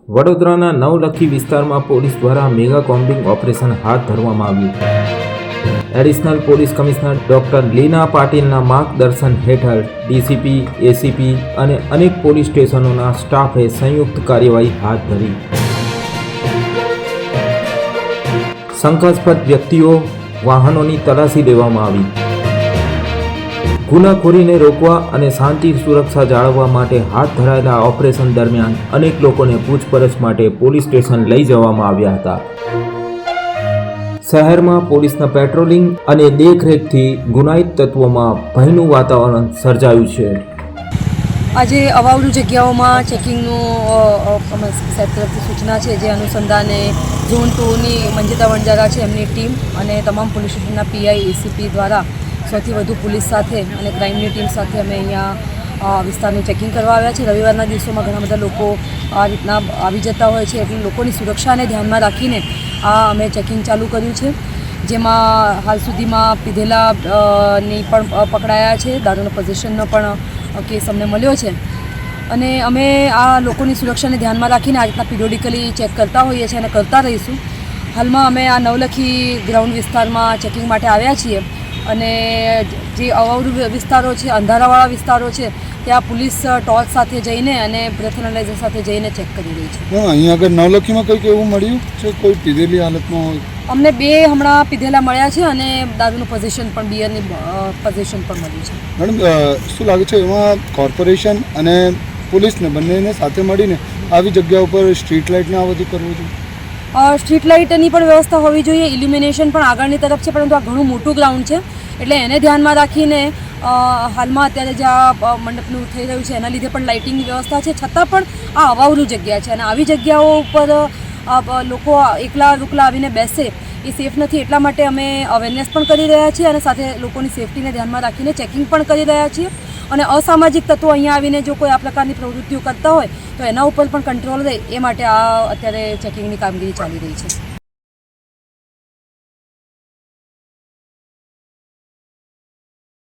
વડોદરાના નવલખી વિસ્તારમાં પોલીસ દ્વારા મેગા કોમ્બિંગ ઓપરેશન હાથ ધરવામાં આવ્યું। એડિશનલ પોલીસ કમિશનર ડોક્ટર લીના પાટીલના માર્ગદર્શન હેઠળ ડીસીપી, એસીપી અને અનેક પોલીસ સ્ટેશનોના સ્ટાફે સંયુક્ત કાર્યવાહી હાથ ધરી। શંકાસ્પદ વ્યક્તિઓ, વાહનોની તલાશી લેવામાં આવી। ગુનાખોરીને રોકવા અને શાંતિ સુરક્ષા જાળવવા માટે હાથ ધરાયેલા ઓપરેશન દરમિયાન અનેક લોકોને પૂછપરછ માટે પોલીસ સ્ટેશન લઈ જવામાં આવ્યા હતા। શહેરમાં પોલીસના પેટ્રોલિંગ અને દેખરેખથી ગુનાહિત તત્વોમાં ભયનું વાતાવરણ સર્જાયું છે। આજે અવાવરૂ જગ્યાઓમાં ચેકિંગનું સાહેબ તરફથી સૂચના છે, જે અનુસંધાને ઝોન 2ની મંજિતા વણજારા છે એમની ટીમ અને તમામ પોલીસ સ્ટેશનના પીઆઈ, એસીપી દ્વારા સૌથી વધુ પોલીસ સાથે અને ક્રાઇમની ટીમ સાથે અમે અહીંયા વિસ્તારનું ચેકિંગ કરવા આવ્યા છે। રવિવારના દિવસોમાં ઘણા બધા લોકો આ રીતના આવી જતા હોય છે, એટલે લોકોની સુરક્ષાને ધ્યાનમાં રાખીને અમે ચેકિંગ ચાલુ કર્યું છે, જેમાં હાલ સુધીમાં પીધેલા ની પણ પકડાયા છે, દારૂનો પોઝેશનનો પણ કેસ અમને મળ્યો છે અને અમે આ લોકોની સુરક્ષાને ધ્યાનમાં રાખીને આ રીતના પિરિયોડિકલી ચેક કરતા હોઈએ છીએ અને કરતા રહીશું। હાલમાં અમે આ નવલખી ગ્રાઉન્ડ વિસ્તારમાં ચેકિંગ માટે આવ્યા છીએ અને જે અવાવરૂ વિસ્તારો છે, અંધારાવાળા વિસ્તારો છે, ત્યાં પોલીસ ટોર્ચ સાથે જઈને અને બ્રેથ એનાલાઇઝર સાથે જઈને ચેક કરી રહી છે। અહીંયા આગળ નવલખીમાં કંઈક એવું મળ્યું છે, કોઈ પીધેલી હાલતમાં હોય? અમને 2 હમણાં પીધેલા મળ્યા છે અને દારૂનું પોઝેશન પણ, બિયરની પોઝેશન પણ મળ્યું છે। મેડમ, શું લાગે છે એમાં કોર્પોરેશન અને પોલીસને બંનેને સાથે મળીને આવી જગ્યા ઉપર સ્ટ્રીટ લાઇટને આ બધું કરવું જોઈએ? સ્ટ્રીટ લાઇટની પણ વ્યવસ્થા હોવી જોઈએ, ઇલ્યુમિનેશન પણ આગળની તરફ છે, પરંતુ આ ઘણું મોટું ગ્રાઉન્ડ છે એટલે એને ધ્યાનમાં રાખીને હાલમાં અત્યારે જે આ મંડપનું થઈ રહ્યું છે એના લીધે પણ લાઇટિંગની વ્યવસ્થા છે, છતાં પણ આ અવાવરૂ જગ્યા છે અને આવી જગ્યાઓ ઉપર લોકો એકલા રૂકલા આવીને બેસે એ સેફ નથી, એટલા માટે અમે અવેરનેસ પણ કરી રહ્યા છીએ અને સાથે લોકોની સેફટીને ધ્યાનમાં રાખીને ચેકિંગ પણ કરી રહ્યા છીએ અને અસામાજિક તત્વો અહીંયા આવીને જો કોઈ આ પ્રકારની પ્રવૃત્તિઓ કરતા હોય તો એના ઉપર પણ કંટ્રોલ રહે એ માટે આ અત્યારે ચેકિંગની કામગીરી ચાલી રહી છે।